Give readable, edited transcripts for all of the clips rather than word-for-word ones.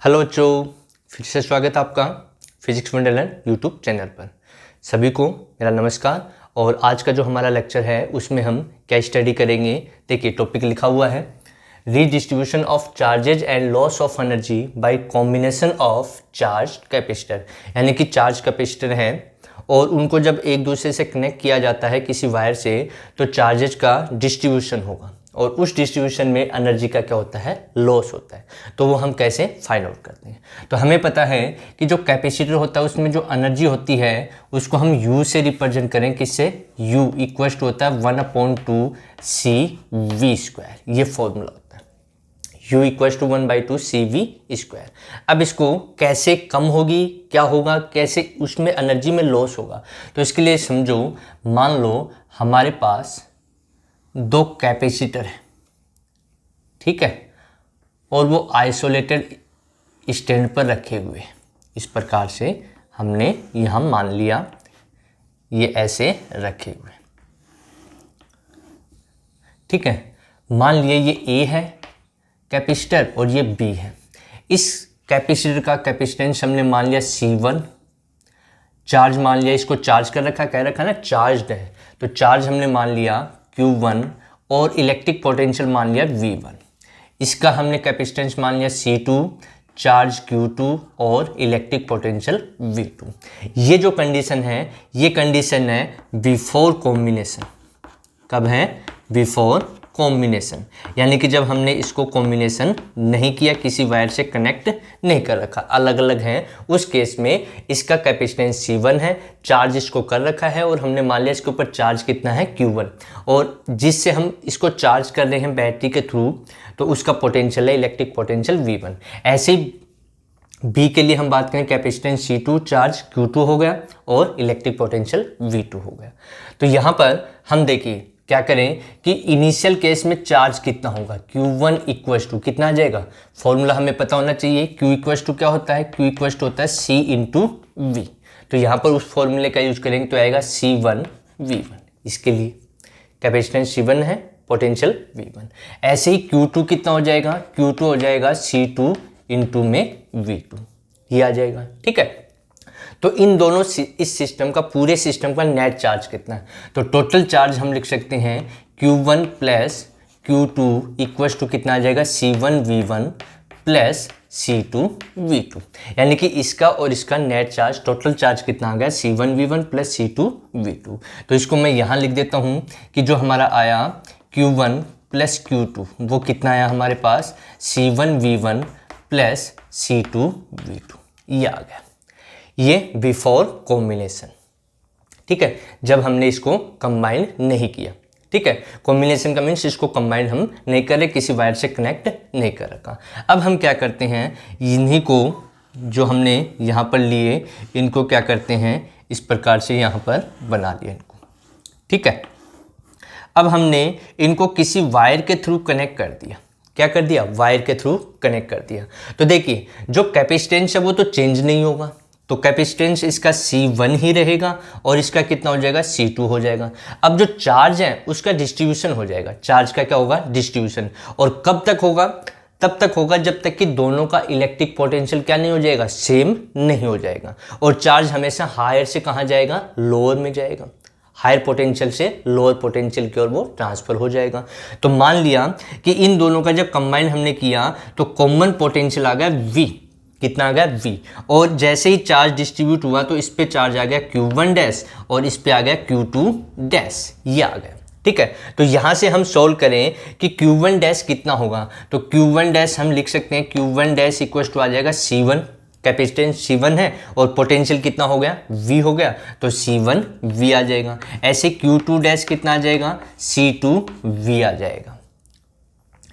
Hello बच्चों, फिर से स्वागत है आपका फिजिक्स वंडरलैंड यूट्यूब चैनल पर। सभी को मेरा नमस्कार। और आज का जो हमारा लेक्चर है उसमें हम क्या स्टडी करेंगे। देखिए, टॉपिक लिखा हुआ है redistribution of charges and loss of energy by combination of charge capacitor. यानी कि चार्ज कैपेसिटर हैं और उनको जब एक दूसरे से कनेक्ट किया जाता है किसी वायर से तो चार्जेज का डिस्ट्रीब्यूशन होगा और उस डिस्ट्रीब्यूशन में एनर्जी का क्या होता है, लॉस होता है। तो वो हम कैसे फाइंड आउट करते हैं। तो हमें पता है कि जो कैपेसिटर होता है उसमें जो एनर्जी होती है उसको हम U से रिप्रेजेंट करें। किससे? U इक्वल टू होता है 1/2 CV²। ये फॉर्मूला होता है, U इक्वल टू 1/2 CV²। अब इसको कैसे कम होगी, क्या होगा, कैसे उसमें एनर्जी में लॉस होगा। तो इसके लिए समझो, मान लो हमारे पास दो कैपेसिटर है, ठीक है, और वो आइसोलेटेड स्टैंड पर रखे हुए। इस प्रकार से हमने यहाँ मान लिया ये ऐसे रखे हुए, ठीक है। मान लिया ये A है कैपेसिटर और ये B है। इस कैपेसिटर का कैपेसिटेंस हमने मान लिया C1। चार्ज मान लिया, इसको चार्ज कर रखा, कह रखा ना चार्ज्ड है, तो चार्ज हमने मान लिया Q1 और इलेक्ट्रिक पोटेंशियल मान लिया V1। इसका हमने कैपेसिटेंस मान लिया C2, चार्ज Q2 और इलेक्ट्रिक पोटेंशियल V2। ये जो कंडीशन है ये कंडीशन है बिफोर कॉम्बिनेशन। कब है? Before combination. यानी कि जब हमने इसको कॉम्बिनेशन नहीं किया, किसी वायर से कनेक्ट नहीं कर रखा, अलग अलग हैं, उस केस में इसका कैपेसिटेंस C1 है, चार्ज इसको कर रखा है और हमने मान लिया इसके ऊपर चार्ज कितना है Q1, और जिससे हम इसको चार्ज कर रहे हैं बैटरी के थ्रू, तो उसका पोटेंशियल है इलेक्ट्रिक पोटेंशियल V1। ऐसे ही B के लिए हम बात करें, कैपेसिटेंस C2, चार्ज Q2 हो गया और इलेक्ट्रिक पोटेंशियल V2 हो गया। तो यहाँ पर हम देखिए क्या करें कि इनिशियल केस में चार्ज कितना होगा, Q1 इक्वल टू कितना आ जाएगा। फॉर्मूला हमें पता होना चाहिए। Q इक्वल टू क्या होता है? Q इक्वल टू होता है C × V। तो यहाँ पर उस फॉर्मूले का यूज करेंगे तो आएगा C1 V1। इसके लिए कैपेसिटेंस C1 है, पोटेंशियल V1। ऐसे ही Q2 कितना हो जाएगा? Q2 हो जाएगा C2 × में V2, ये आ जाएगा, ठीक है। तो इन दोनों इस सिस्टम का, पूरे सिस्टम का नेट चार्ज कितना है? तो टोटल चार्ज हम लिख सकते हैं Q1 + Q2 इक्वल टू कितना आ जाएगा? C1 V1 + C2 V2। यानी कि इसका और इसका नेट चार्ज, टोटल चार्ज कितना आ गया? C1 V1 + C2 V2। तो इसको मैं यहाँ लिख देता हूँ कि जो हमारा आया Q1 + Q2 वो कितना आया हमारे पास? C1 V1 + C2 V2, ये आ गया। ये बिफोर कॉम्बिनेशन, ठीक है, जब हमने इसको कंबाइन नहीं किया, ठीक है। कॉम्बिनेशन का मीन्स इसको कंबाइन हम नहीं कर रहे, किसी वायर से कनेक्ट नहीं कर रखा। अब हम क्या करते हैं, इन्हीं को जो हमने यहाँ पर लिए इनको क्या करते हैं, इस प्रकार से यहाँ पर बना लिया इनको, ठीक है। अब हमने इनको किसी वायर के थ्रू कनेक्ट कर दिया। क्या कर दिया? वायर के थ्रू कनेक्ट कर दिया। तो देखिए, जो कैपेसिटेंस है वो तो चेंज नहीं होगा, तो कैपेसिटेंस इसका C1 ही रहेगा और इसका कितना हो जाएगा? C2 हो जाएगा। अब जो चार्ज है उसका डिस्ट्रीब्यूशन हो जाएगा। चार्ज का क्या होगा? डिस्ट्रीब्यूशन। और कब तक होगा? तब तक होगा जब तक कि दोनों का इलेक्ट्रिक पोटेंशियल क्या नहीं हो जाएगा? सेम नहीं हो जाएगा। और चार्ज हमेशा हायर से कहाँ जाएगा? लोअर में जाएगा। हायर पोटेंशियल से लोअर पोटेंशियल की ओर वो ट्रांसफर हो जाएगा। तो मान लिया कि इन दोनों का जब कंबाइन हमने किया तो कॉमन पोटेंशियल आ गया V। कितना आ गया? V। और जैसे ही चार्ज डिस्ट्रीब्यूट हुआ तो इस पे चार्ज आ गया Q1 और इस पे आ गया Q2, ये आ गया, ठीक है। तो यहाँ से हम सोल्व करें कि Q1 कितना होगा, तो Q1 हम लिख सकते हैं Q1 इक्वल टू आ जाएगा C1। कैपेसिटेंस C1 है और पोटेंशियल कितना हो गया? V हो गया, तो C1 V आ जाएगा। ऐसे Q2 कितना आ जाएगा? C2 V आ जाएगा,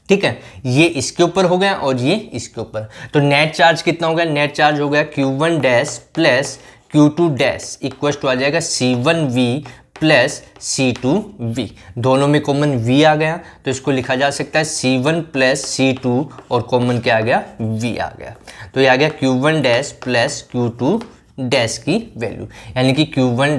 ठीक है। ये इसके ऊपर हो गया और ये इसके ऊपर। तो नेट चार्ज कितना हो गया? नेट चार्ज हो गया Q1 + Q2 इक्वल टू आ जाएगा C1 V + C2 V। दोनों में कॉमन V आ गया तो इसको लिखा जा सकता है C1 + C2 और कॉमन क्या आ गया? V आ गया। तो ये आ गया Q1 + Q2 की वैल्यू, यानी कि Q1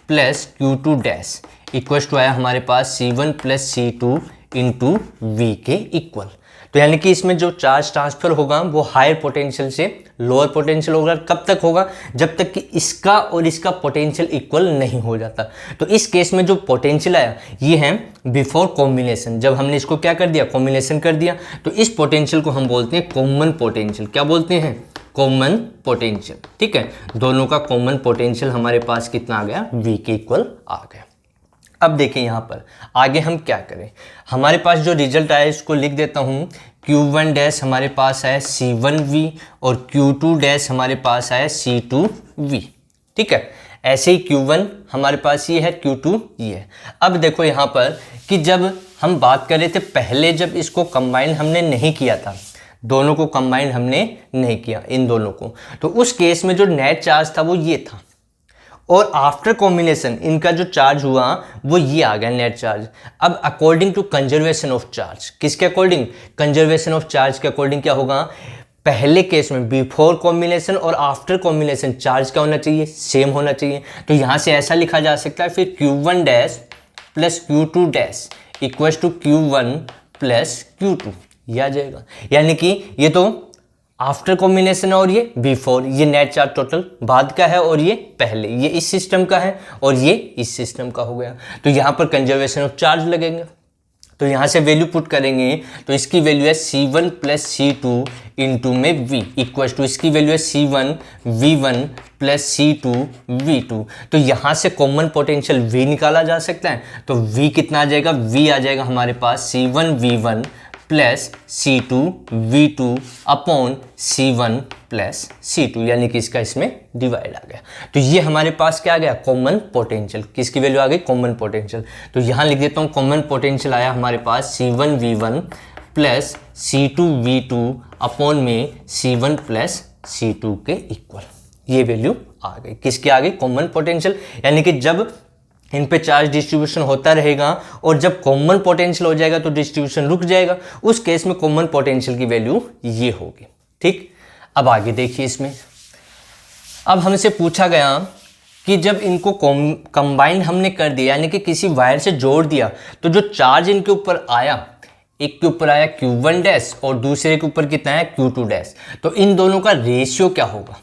+ Q2 इक्वल टू आया हमारे पास C1 + C2 × V के इक्वल। तो यानी कि इसमें जो चार्ज ट्रांसफर होगा वो हायर पोटेंशियल से लोअर पोटेंशियल होगा। कब तक होगा? जब तक कि इसका और इसका पोटेंशियल इक्वल नहीं हो जाता। तो इस केस में जो पोटेंशियल आया ये है बिफोर कॉम्बिनेशन, जब हमने इसको क्या कर दिया, कॉम्बिनेशन कर दिया। तो इस पोटेंशियल को हम बोलते हैं कॉमन पोटेंशियल। क्या बोलते हैं? Common potential. ठीक है, दोनों का कॉमन पोटेंशियल हमारे पास कितना आ गया? V के इक्वल आ गया। अब देखिए यहाँ पर आगे हम क्या करें। हमारे पास जो रिजल्ट आया इसको लिख देता हूँ। Q1 डैश हमारे पास आया C1V और Q2 डैश हमारे पास आया C2V। ठीक है, ऐसे ही Q1 हमारे पास ये है, Q2 ये है। अब देखो यहाँ पर कि जब हम बात कर रहे थे पहले, जब इसको कंबाइन हमने नहीं किया था, दोनों को कंबाइन हमने नहीं किया इन दोनों को, तो उस केस में जो नेट चार्ज था वो ये था, और आफ्टर कॉम्बिनेशन इनका जो चार्ज हुआ वो ये आ गया नेट चार्ज। अब according to conservation of charge, किसके अकॉर्डिंग? कंजर्वेशन ऑफ चार्ज के अकॉर्डिंग क्या होगा? पहले केस में बिफोर कॉम्बिनेशन और आफ्टर कॉम्बिनेशन चार्ज क्या होना चाहिए? सेम होना चाहिए। तो यहाँ से ऐसा लिखा जा सकता है फिर Q1 dash plus Q2 dash equal to Q1 plus Q2, ये आ जाएगा। यानी कि ये तो आफ्टर कॉम्बिनेशन और ये बिफोर, ये नेट चार्ज टोटल बाद का है और ये पहले, ये इस सिस्टम का है और ये इस सिस्टम का हो गया। तो यहाँ पर कंजर्वेशन ऑफ चार्ज लगेंगे। तो यहाँ से वैल्यू पुट करेंगे तो इसकी वैल्यू है C1 प्लस C2 इंटू में V इक्वल टू, इसकी वैल्यू है C1 V1 plus C2 V2। तो यहाँ से कॉमन पोटेंशियल V निकाला जा सकता है। तो V कितना आ जाएगा? V आ जाएगा हमारे पास C1 V1 plus C2 V2 upon C1 plus C2, यानी कि इसका इसमें डिवाइड आ गया। तो ये हमारे पास क्या आ गया? Common potential. किसकी वैल्यू आ गई? Common potential. तो यहाँ लिख देता हूँ कॉमन पोटेंशियल आया हमारे पास C1 V1 plus C2 V2 upon में C1 प्लस C2 के इक्वल, ये वैल्यू आ गई। किसकी आ गई? Common potential. यानी कि जब इन पे चार्ज डिस्ट्रीब्यूशन होता रहेगा और जब कॉमन पोटेंशियल हो जाएगा तो डिस्ट्रीब्यूशन रुक जाएगा, उस केस में कॉमन पोटेंशियल की वैल्यू ये होगी। ठीक, अब आगे देखिए इसमें। अब हमसे पूछा गया कि जब इनको कंबाइन हमने कर दिया, यानी कि किसी वायर से जोड़ दिया, तो जो चार्ज इनके ऊपर आया, एक के ऊपर आया Q1 डैश और दूसरे के ऊपर कितना है? Q2 dash. तो इन दोनों का रेशियो क्या होगा?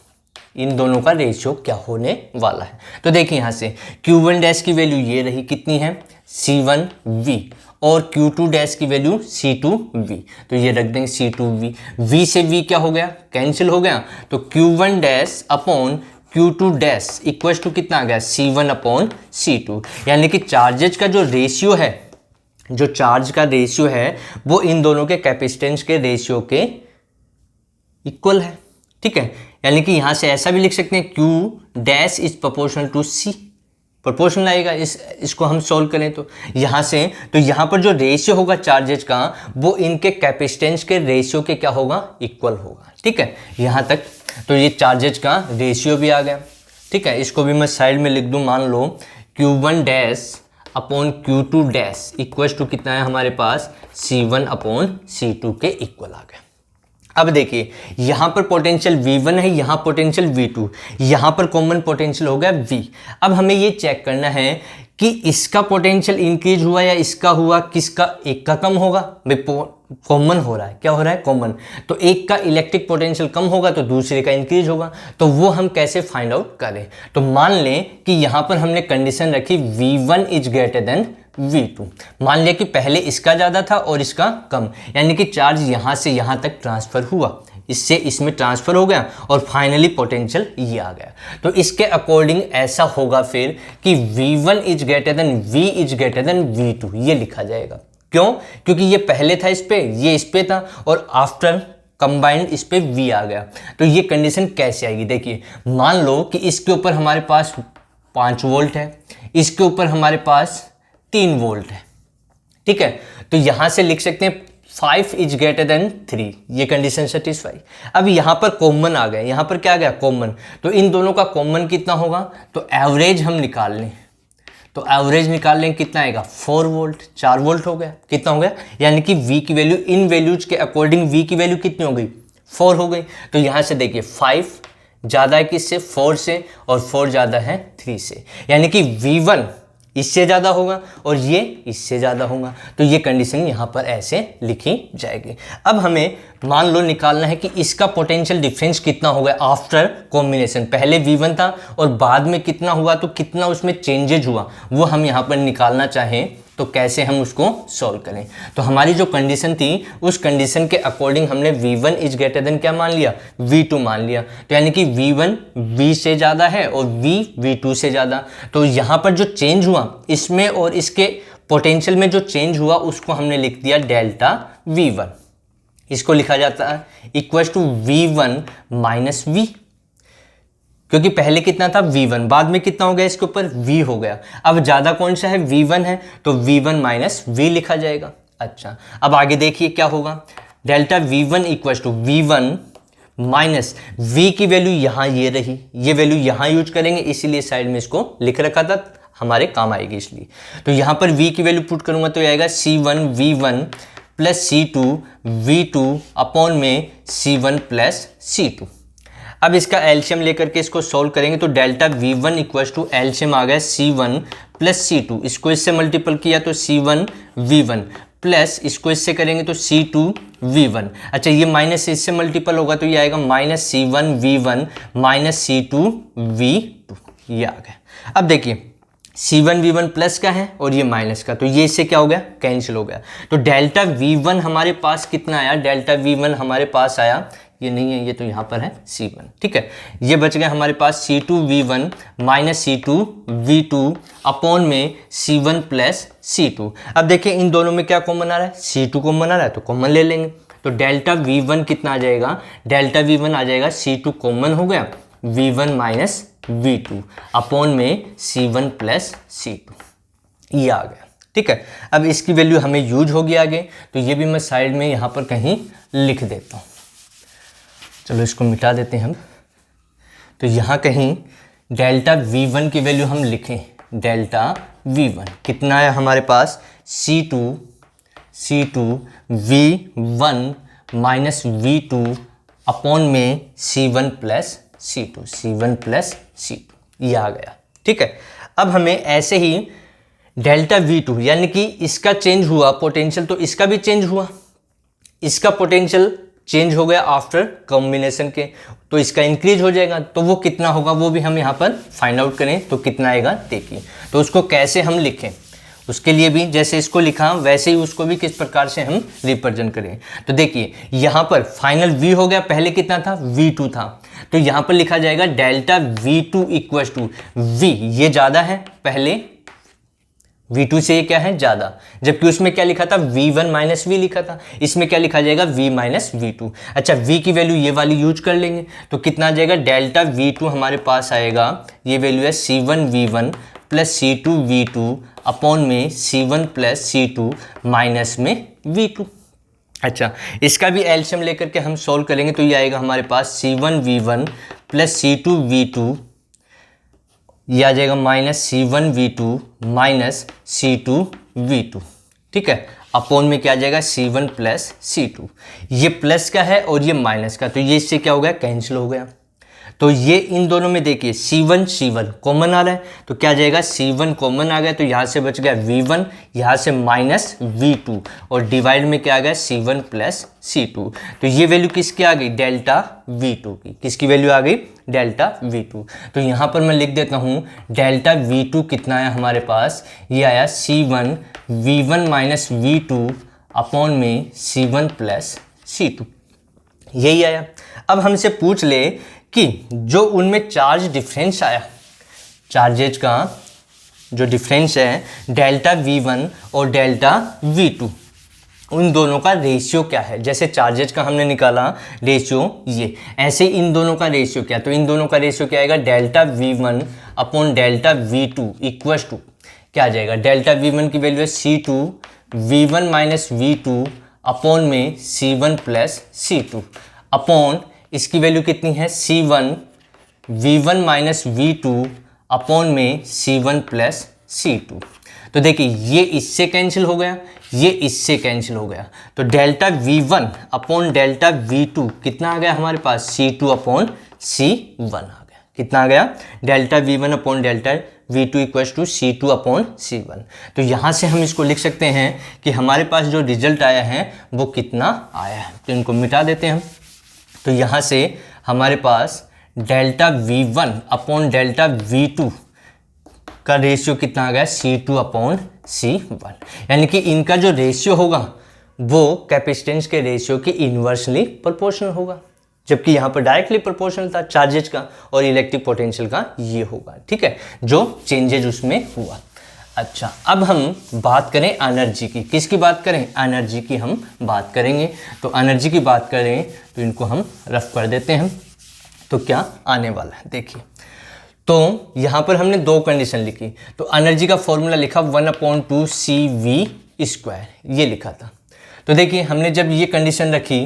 इन दोनों का रेशियो क्या होने वाला है? तो देखिए यहाँ से Q1 डैश की वैल्यू ये रही, कितनी है? C1V, और Q2 डैश की वैल्यू C2V। तो ये रख देंगे C2V। V से V क्या हो गया? कैंसिल हो गया। तो Q1 dash upon Q2 dash equal to कितना आ गया? C1 upon C2। यानी कि चार्जेज का जो रेशियो है, जो चार्ज का रेशियो है वो इन दोनों के कैपेसिटेंस के रेशियो के इक्वल है। ठीक है, यानी कि यहाँ से ऐसा भी लिख सकते हैं Q dash is proportional to C, proportional आएगा इसको हम सॉल्व करें तो यहाँ से। तो यहाँ पर जो रेशियो होगा चार्जेज का वो इनके कैपेसिटेंस के रेशियो के क्या होगा? इक्वल होगा। ठीक है, यहाँ तक तो ये चार्जेज का रेशियो भी आ गया। ठीक है, इसको भी मैं साइड में लिख दूँ। मान लो Q1 dash upon Q2 dash equal to कितना है हमारे पास? C1 अपॉन C2 के इक्वल आ गया। अब देखिए यहाँ पर पोटेंशियल V1 है, यहाँ पोटेंशियल V2, यहाँ पर कॉमन पोटेंशियल हो गया V। अब हमें ये चेक करना है कि इसका पोटेंशियल इंक्रीज हुआ या इसका हुआ, किसका? एक का कम होगा। भाई कॉमन हो रहा है, क्या हो रहा है? कॉमन। तो एक का इलेक्ट्रिक पोटेंशियल कम होगा तो दूसरे का इंक्रीज होगा। तो वो हम कैसे फाइंड आउट करें? तो मान लें कि यहाँ पर हमने कंडीशन रखी V1 is greater than V2। मान लिया कि पहले इसका ज़्यादा था और इसका कम, यानी कि चार्ज यहाँ से यहाँ तक ट्रांसफ़र हुआ, इससे इसमें ट्रांसफ़र हो गया और फाइनली पोटेंशियल ये आ गया। तो इसके अकॉर्डिंग ऐसा होगा फिर कि V1 is greater than V is greater than V2, ये लिखा जाएगा। क्यों? क्योंकि ये पहले था इस पे, ये इस पे था, और आफ्टर कंबाइंड इस पे V आ गया। तो ये कंडीशन कैसे आएगी? देखिए मान लो कि इसके ऊपर हमारे पास 5 वोल्ट है, इसके ऊपर हमारे पास 3 वोल्ट है। ठीक है, तो यहां से लिख सकते हैं 5 इज ग्रेटर देन 3, ये कंडीशन सेटिस्फाई। अब यहां पर कॉमन आ गया, यहां पर क्या आ गया? कॉमन। तो इन दोनों का कॉमन कितना होगा? तो एवरेज हम निकाल लें, तो एवरेज निकाल लें कितना आएगा? 4 वोल्ट, 4 वोल्ट हो गया। कितना हो गया? यानी कि V की वैल्यू, इन वैल्यूज के अकॉर्डिंग V की वैल्यू कितनी हो गई? 4 हो गई। तो यहां से देखिए 5 ज़्यादा है किससे? 4 से, और 4 ज़्यादा है 3 से, यानी कि V1 इससे ज़्यादा होगा और ये इससे ज़्यादा होगा, तो ये कंडीशन यहाँ पर ऐसे लिखी जाएगी। अब हमें मान लो निकालना है कि इसका पोटेंशियल डिफरेंस कितना होगा आफ्टर कॉम्बिनेशन। पहले V1 था और बाद में कितना हुआ, तो कितना उसमें चेंजेज हुआ वो हम यहाँ पर निकालना चाहें तो कैसे हम उसको सॉल्व करें। तो हमारी जो कंडीशन थी उस कंडीशन के अकॉर्डिंग हमने V1 इज ग्रेटर देन क्या मान लिया, V2 मान लिया। तो यानी कि V1 V से ज़्यादा है और V V2 से ज़्यादा। तो यहाँ पर जो चेंज हुआ इसमें और इसके पोटेंशियल में जो चेंज हुआ उसको हमने लिख दिया डेल्टा V1। इसको लिखा जाता है equal to V1 minus V, क्योंकि पहले कितना था V1, बाद में कितना हो गया इसके ऊपर V हो गया। अब ज़्यादा कौन सा है, V1 है, तो V1 माइनस V लिखा जाएगा। अच्छा, अब आगे देखिए क्या होगा, delta V1 equal to V1 minus V की वैल्यू यहाँ ये रही, ये वैल्यू यहाँ यूज करेंगे इसीलिए साइड में इसको लिख रखा था, हमारे काम आएगी इसलिए। तो यहाँ पर V की वैल्यू पुट करूँगा तो आएगा C1 V1 plus C2 V2 upon में C1 प्लस C2। अब इसका एलसीएम लेकर के इसको सॉल्व करेंगे तो delta V1 equal to LCM आ गया C1 प्लस C2, इसको इससे मल्टीपल किया तो C1 V1 प्लस इसको इससे करेंगे तो C2 V1। अच्छा, ये माइनस इससे मल्टीपल होगा तो ये आएगा minus C1 V1 minus C2 V2, ये आ गया। अब देखिए C1 V1 प्लस का है और ये माइनस का, तो ये इससे क्या हो गया, कैंसिल हो गया। तो डेल्टा V1 हमारे पास कितना आया, डेल्टा V1 हमारे पास आया, ये नहीं है, ये तो यहाँ पर है C1, ठीक है। ये बच गया हमारे पास C2 V1 minus C2 V2 upon में C1 प्लस C2। अब देखिए इन दोनों में क्या कॉमन आ रहा है, C2 कॉमन आ रहा है तो कॉमन ले लेंगे। तो डेल्टा V1 कितना आ जाएगा, डेल्टा V1 आ जाएगा C2 कॉमन हो गया, V1 माइनस V2 अपॉन में C1 प्लस C2, ये आ गया, ठीक है। अब इसकी वैल्यू हमें यूज होगी आगे, तो ये भी मैं साइड में यहाँ पर कहीं लिख देता हूँ। चलो इसको मिटा देते हैं हम। तो यहाँ कहीं डेल्टा V1 की वैल्यू हम लिखें, डेल्टा V1 कितना है हमारे पास, C2 V1 minus V2 upon में C1 प्लस C2, ये आ गया, ठीक है। अब हमें ऐसे ही डेल्टा V2 यानी कि इसका चेंज हुआ पोटेंशियल, तो इसका भी चेंज हुआ, इसका पोटेंशियल चेंज हो गया आफ्टर कॉम्बिनेशन के, तो इसका इंक्रीज हो जाएगा, तो वो कितना होगा वो भी हम यहाँ पर फाइंड आउट करें तो कितना आएगा देखिए। तो उसको कैसे हम लिखें, उसके लिए भी जैसे इसको लिखा वैसे ही उसको भी किस प्रकार से हम रिप्रेजेंट करें। तो देखिए यहाँ पर फाइनल V हो गया, पहले कितना था, V2 था, तो यहाँ पर लिखा जाएगा delta V2 equal to V, ये ज़्यादा है पहले V2 से, ये क्या है ज़्यादा, जबकि उसमें क्या लिखा था V1 माइनस V लिखा था, इसमें क्या लिखा जाएगा V माइनस V2। अच्छा, V की वैल्यू ये वाली यूज कर लेंगे तो कितना आ जाएगा, डेल्टा V2 हमारे पास आएगा, ये वैल्यू है C1 V1 plus C2 V2 upon में C1 प्लस C2 माइनस में V2। अच्छा, इसका भी एलसीएम लेकर के हम सॉल्व करेंगे तो ये आएगा हमारे पास C1 V1 plus C2 V2, ये आ जाएगा minus C1 V2 minus C2 V2, ठीक है, अपॉन में क्या आ जाएगा C1 प्लस C2। ये प्लस का है और ये माइनस का, तो ये इससे क्या हो गया, कैंसिल हो गया। तो ये इन दोनों में देखिए C1 कॉमन आ रहा है, तो क्या आ जाएगा, C1 कॉमन आ गया तो यहाँ से बच गया V1, यहाँ से माइनस V2 और डिवाइड में क्या आ गया C1 प्लस C2। तो ये वैल्यू किसकी आ गई, डेल्टा V2 की, किसकी वैल्यू आ गई, डेल्टा V2। तो यहाँ पर मैं लिख देता हूँ डेल्टा V2 कितना आया हमारे पास, ये आया C1 V1 minus V2 upon में C1 प्लस C2, यही आया। अब हमसे पूछ ले कि जो उनमें चार्ज डिफरेंस आया, चार्जेज का जो डिफरेंस है डेल्टा V1 और डेल्टा V2, उन दोनों का रेशियो क्या है। जैसे चार्जेज का हमने निकाला रेशियो ये, ऐसे इन दोनों का रेशियो क्या, तो इन दोनों का रेशियो क्या आएगा, delta V1 upon delta V2 equal to क्या आ जाएगा, डेल्टा V1 की वैल्यू है C2 V1 minus V2 upon में C1 प्लस C2 अपॉन इसकी वैल्यू कितनी है, C1 V1 minus V2 upon में C1 प्लस C2। तो देखिए ये इससे कैंसिल हो गया, ये इससे कैंसिल हो गया, तो delta V1 upon delta V2 कितना आ गया हमारे पास, C2 अपॉन C1 आ गया। कितना आ गया, delta V1 upon delta V2 equals to C2 upon C1। तो यहाँ से हम इसको लिख सकते हैं कि हमारे पास जो रिजल्ट आया है वो कितना आया है। तो इनको मिटा देते हैं हम। तो यहाँ से हमारे पास delta V1 upon delta V2 का रेशियो कितना आ गया, C2 अपॉन C1। यानी कि इनका जो रेशियो होगा वो कैपेसिटेंस के रेशियो के इन्वर्सली प्रोपोर्शनल होगा, जबकि यहाँ पर डायरेक्टली प्रोपोर्शनल था चार्जेज का और इलेक्ट्रिक पोटेंशियल का ये होगा। ठीक है, जो चेंजेज उसमें हुआ। अच्छा, अब हम बात करें एनर्जी की। किसकी बात करें, एनर्जी की हम बात करेंगे। तो एनर्जी की बात करें तो इनको हम रफ कर देते हैं। तो क्या आने वाला है देखिए। तो यहाँ पर हमने दो कंडीशन लिखी। तो एनर्जी का फॉर्मूला लिखा 1/2 CV², ये लिखा था। तो देखिए हमने जब ये कंडीशन रखी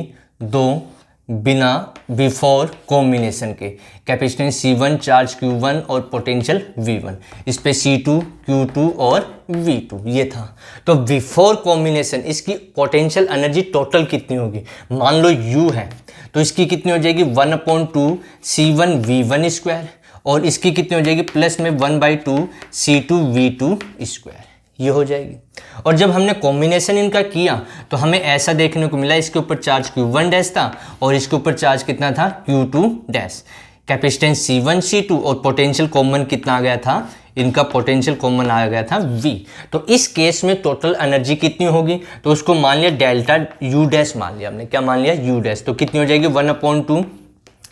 दो बिना बिफोर कॉम्बिनेशन के, कैपेसिटेंस C1, चार्ज Q1 और पोटेंशियल V1, इस पे C2, Q2 और V2 ये था। तो बिफोर कॉम्बिनेशन इसकी पोटेंशियल एनर्जी टोटल कितनी होगी, मान लो U है तो इसकी कितनी हो जाएगी 1/2 C1V1², और इसकी कितनी हो जाएगी प्लस में 1/2 C2V2², ये हो जाएगी। और जब हमने कॉम्बिनेशन इनका किया तो हमें ऐसा देखने को मिला, इसके ऊपर चार्ज Q1 डैश था और इसके ऊपर चार्ज कितना था Q2 dash, capacitance C1 C2 और पोटेंशियल कॉमन कितना आ गया था, इनका पोटेंशियल कॉमन आ गया था V। तो इस केस में टोटल एनर्जी कितनी होगी, तो उसको मान लिया डेल्टा U डैश मान लिया हमने, क्या मान लिया U डैश। तो कितनी हो जाएगी 1/2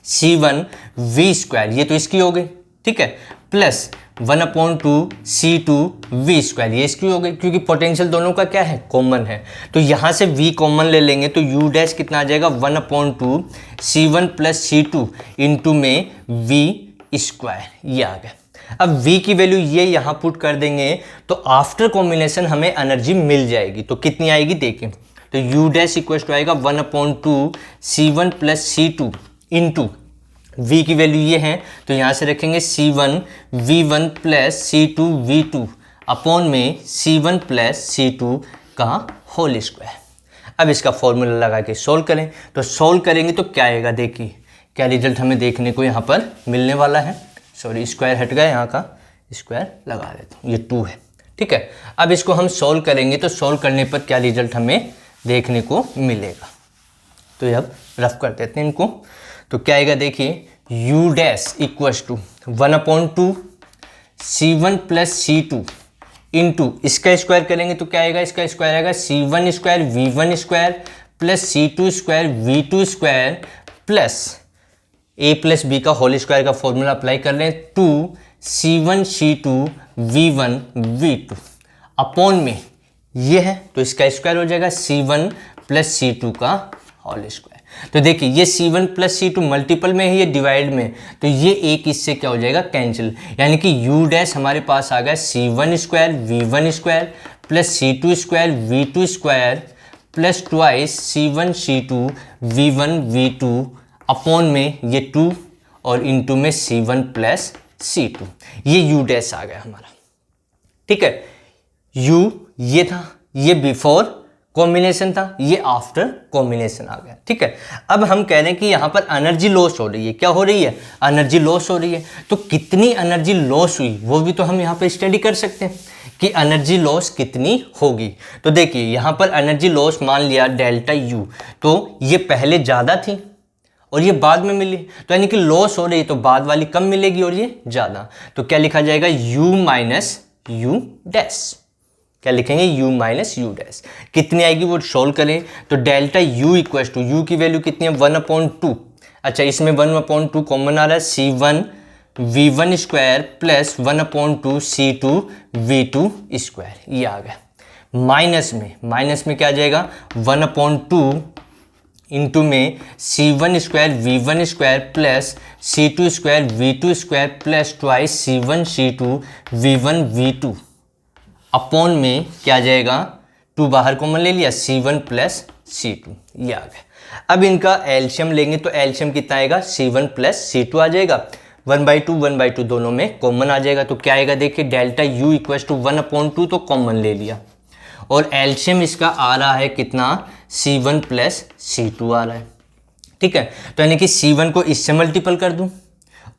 C1V², ये तो इसकी हो गई, ठीक है, प्लस 1/2 C2V², ये इसकी हो गई, क्योंकि पोटेंशियल दोनों का क्या है, कॉमन है। तो यहाँ से V कॉमन ले लेंगे तो U डैश कितना आ जाएगा 1/2 C1 प्लस C2 इंटू में V², ये आ गया। अब V की वैल्यू ये यहाँ पुट कर देंगे तो आफ्टर कॉम्बिनेशन हमें एनर्जी मिल जाएगी। तो कितनी आएगी देखिए, तो U डैश इक्वल टू आएगा 1/2 C1 plus C2 into V की वैल्यू ये है तो यहाँ से रखेंगे C1V1 प्लस C2V2 अपॉन में C1 प्लस C2 का होल स्क्वायर। अब इसका फॉर्मूला लगा के सोल्व करें, तो सोल्व करेंगे तो क्या आएगा देखिए, क्या रिजल्ट हमें देखने को यहाँ पर मिलने वाला है। सॉरी, स्क्वायर हट गया, यहाँ का स्क्वायर लगा देता हूँ, ये 2 है, ठीक है। अब इसको हम सोल्व करेंगे तो सोल्व करने पर क्या रिजल्ट हमें देखने को मिलेगा, तो अब रफ कर देते हैं इनको। तो क्या आएगा देखिए, U dash equals to 1/2 C1 plus C2 into इसका स्क्वायर करेंगे तो क्या आएगा, इसका स्क्वायर आएगा C1² V1² plus C2² V2² plus A plus B का होल स्क्वायर का फॉर्मूला अप्लाई कर लें 2 C1 C2 V1 V2 upon में ये है तो इसका स्क्वायर हो जाएगा C1 प्लस C2 का होल स्क्वायर। तो देखिए ये C1 प्लस C2 मल्टीपल में है, ये डिवाइड में, तो ये एक इससे क्या हो जाएगा कैंसिल, यानी कि U डैश हमारे पास आ गया C1² V1² plus C2² V2² plus twice C1 C2 V1 V2 upon में ये 2 और इनटू में C1 प्लस C2, ये U डैश आ गया हमारा, ठीक है। U ये था, ये बिफोर कॉम्बिनेशन था, ये आफ्टर कॉम्बिनेशन आ गया, ठीक है। अब हम कह रहे हैं कि यहाँ पर एनर्जी लॉस हो रही है, क्या हो रही है, एनर्जी लॉस हो रही है। तो कितनी एनर्जी लॉस हुई वो भी तो हम यहाँ पर स्टडी कर सकते हैं कि एनर्जी लॉस कितनी होगी। तो देखिए यहाँ पर एनर्जी लॉस मान लिया डेल्टा U, तो ये पहले ज़्यादा थी और ये बाद में मिली, तो यानी कि लॉस हो रही है तो बाद वाली कम मिलेगी और ये ज़्यादा। तो क्या लिखा जाएगा U माइनस U डैश, क्या लिखेंगे U माइनस U डैश। कितनी आएगी वो सोल्व करें तो delta U equal to U की वैल्यू कितनी है 1/2, अच्छा इसमें 1/2 कॉमन आ रहा है C1 V1² plus 1/2 C2 V2², ये आ गया। माइनस में क्या आ जाएगा 1/2 इंटू में C1² V1² plus C2² V2² plus twice C1 C2 V1 V2 upon में क्या आ जाएगा 2 बाहर कॉमन ले लिया C1 प्लस C2, ये आ गया। अब इनका एलसीएम लेंगे तो एलसीएम कितना आएगा C1 प्लस C2 आ जाएगा, 1/2 दोनों में कॉमन आ जाएगा। तो क्या आएगा देखिए डेल्टा U इक्वल टू 1/2 तो कॉमन ले लिया और एलसीएम इसका आ रहा है कितना C1 प्लस C2 आ रहा है, ठीक है। तो यानी कि C1 को इससे मल्टीपल कर दूं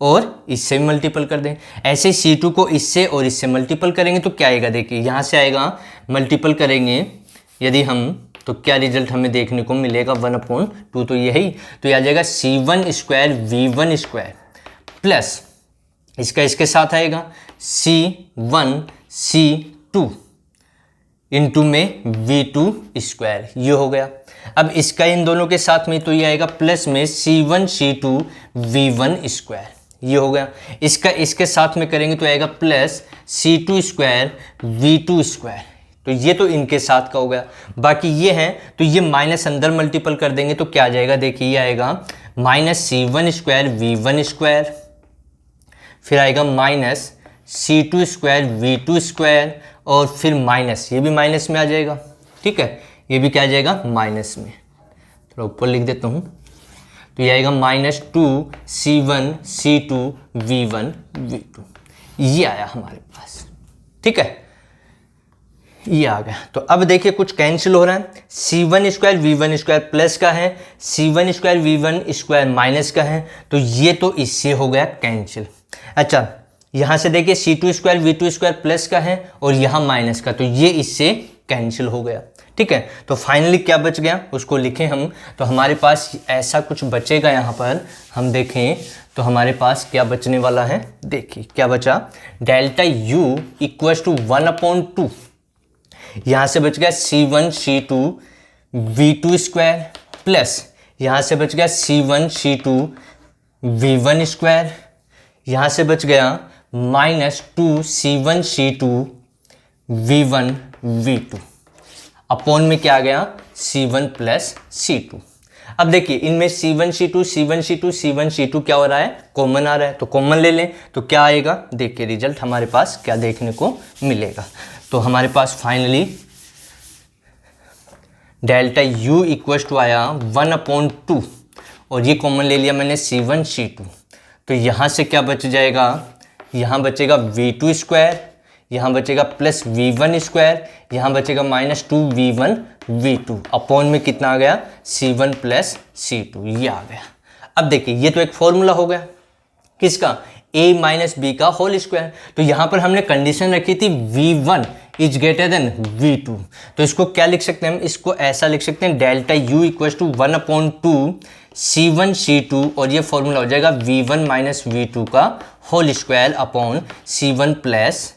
और इससे भी मल्टीपल कर दें। ऐसे C2 को इससे और इससे मल्टीपल करेंगे तो क्या आएगा, देखिए यहाँ से आएगा, मल्टीपल करेंगे यदि हम तो क्या रिजल्ट हमें देखने को मिलेगा 1/2, तो यही, तो यह आ जाएगा C1 square V1 square plus इसका इसके साथ आएगा C1 C2 इंटू में V2 स्क्वायर, ये हो गया। अब इसका इन दोनों के साथ में तो ये आएगा प्लस में C1 C2 V1 स्क्वायर, ये हो गया। इसका इसके साथ में करेंगे तो आएगा plus C2 square V2 square, तो ये तो इनके साथ का हो गया। बाकी ये है तो ये माइनस अंदर मल्टीपल कर देंगे तो क्या आ जाएगा, देखिए ये आएगा minus C1 square V1 square, फिर आएगा minus C2 square V2 square, और फिर माइनस, ये भी माइनस में आ जाएगा, ठीक है, ये भी क्या आ जाएगा माइनस में, थोड़ा ऊपर लिख देता हूँ, तो ये आएगा minus 2C1 C2 V1 V2, ये आया हमारे पास, ठीक है, ये आ गया। तो अब देखिए कुछ कैंसिल हो रहा है, C1 square V1 square plus का है, C1 square V1 square minus का है, तो ये तो इससे हो गया कैंसिल। अच्छा यहाँ से देखिए C2 square V2 square plus का है और यहाँ माइनस का, तो ये इससे कैंसिल हो गया, ठीक है। तो फाइनली क्या बच गया उसको लिखें हम, तो हमारे पास ऐसा कुछ बचेगा, यहाँ पर हम देखें तो हमारे पास क्या बचने वाला है, देखिए क्या बचा, डेल्टा U इक्वल्स टू 1/2, यहाँ से बच गया C1 C2 V2 square plus यहाँ से बच गया C1 C2 V1 स्क्वायर, यहाँ से बच गया minus 2C1 C2 V1 V2 upon में क्या आ गया C1 प्लस C2। अब देखिए इनमें C1 C2 C1 C2 C1 C2 क्या हो रहा है, कॉमन आ रहा है, तो कॉमन ले लें तो क्या आएगा, देखिए रिजल्ट हमारे पास क्या देखने को मिलेगा। तो हमारे पास finally delta U equals to आया 1/2 और ये कॉमन ले लिया मैंने C1 C2, तो यहाँ से क्या बच जाएगा, यहाँ बचेगा V2 स्क्वायर, यहाँ बचेगा प्लस V1 स्क्वायर, यहाँ बचेगा माइनस 2V1 V2 अपॉन में कितना आ गया C1 प्लस C2, ये आ गया। अब देखिए ये तो एक फॉर्मूला हो गया किसका, A माइनस B का होल स्क्वायर, तो यहाँ पर हमने कंडीशन रखी थी V1 is greater than V2, तो इसको क्या लिख सकते हैं हम, इसको ऐसा लिख सकते हैं delta U equals to 1/2 C1 C2 और ये फॉर्मूला हो जाएगा V1 माइनस V2 का whole square upon C1 plus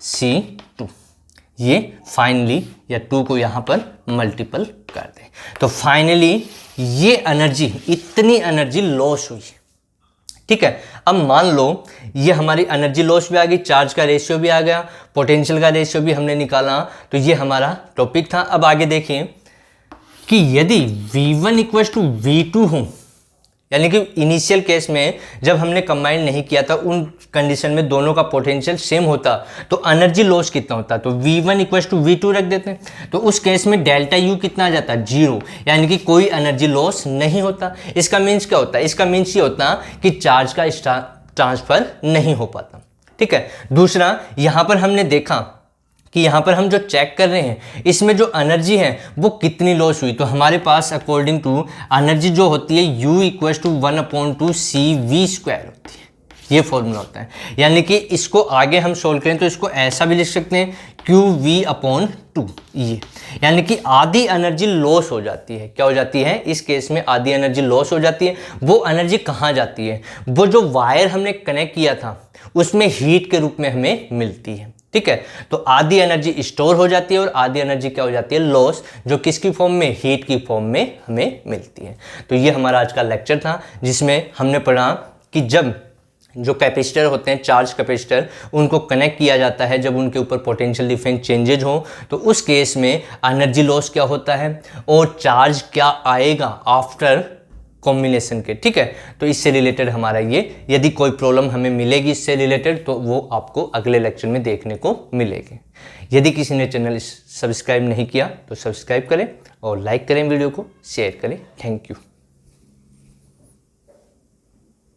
C2, ये फाइनली या 2 को यहाँ पर मल्टीपल कर दें, तो फाइनली ये एनर्जी, इतनी एनर्जी लॉस हुई, ठीक है। अब मान लो ये हमारी एनर्जी लॉस भी आ गई, चार्ज का रेशियो भी आ गया, पोटेंशियल का रेशियो भी हमने निकाला, तो ये हमारा टॉपिक था। अब आगे देखिए कि यदि V1 इक्वल्स टू V2 हो, यानी कि इनिशियल केस में जब हमने कंबाइन नहीं किया था उन कंडीशन में दोनों का पोटेंशियल सेम होता तो एनर्जी लॉस कितना होता, तो V1 इक्वल्स टू V2 रख देते हैं, तो उस केस में डेल्टा U कितना आ जाता है 0, यानी कि कोई एनर्जी लॉस नहीं होता। इसका मीन्स क्या होता है, इसका मीन्स ये होता कि चार्ज का ट्रांसफर नहीं हो पाता, ठीक है। दूसरा यहाँ पर हमने देखा कि यहाँ पर हम जो चेक कर रहे हैं इसमें जो एनर्जी है वो कितनी लॉस हुई, तो हमारे पास अकॉर्डिंग टू एनर्जी जो होती है U equals to 1/2 CV square होती है, ये फॉर्मूला होता है। यानी कि इसको आगे हम सोल्व करें तो इसको ऐसा भी लिख सकते हैं QV/2, ये यानी कि आधी एनर्जी लॉस हो जाती है। क्या हो जाती है, इस केस में आधी एनर्जी लॉस हो जाती है। वो एनर्जी कहाँ जाती है, वो जो वायर हमने कनेक्ट किया था उसमें हीट के रूप में हमें मिलती है, ठीक है। तो आधी एनर्जी स्टोर हो जाती है और आधी एनर्जी क्या हो जाती है, लॉस, जो किसकी फॉर्म में, हीट की फॉर्म में हमें मिलती है। तो ये हमारा आज का लेक्चर था जिसमें हमने पढ़ा कि जब जो कैपेसिटर होते हैं, चार्ज कैपेसिटर, उनको कनेक्ट किया जाता है, जब उनके ऊपर पोटेंशियल डिफरेंस चेंजेज हो तो उस केस में एनर्जी लॉस क्या होता है और चार्ज क्या आएगा आफ्टर कॉम्बिनेशन के, ठीक है। तो इससे रिलेटेड हमारा ये, यदि कोई प्रॉब्लम हमें मिलेगी इससे रिलेटेड तो वो आपको अगले लेक्चर में देखने को मिलेगी। यदि किसी ने चैनल सब्सक्राइब नहीं किया तो सब्सक्राइब करें और लाइक करें, वीडियो को शेयर करें। Thank you.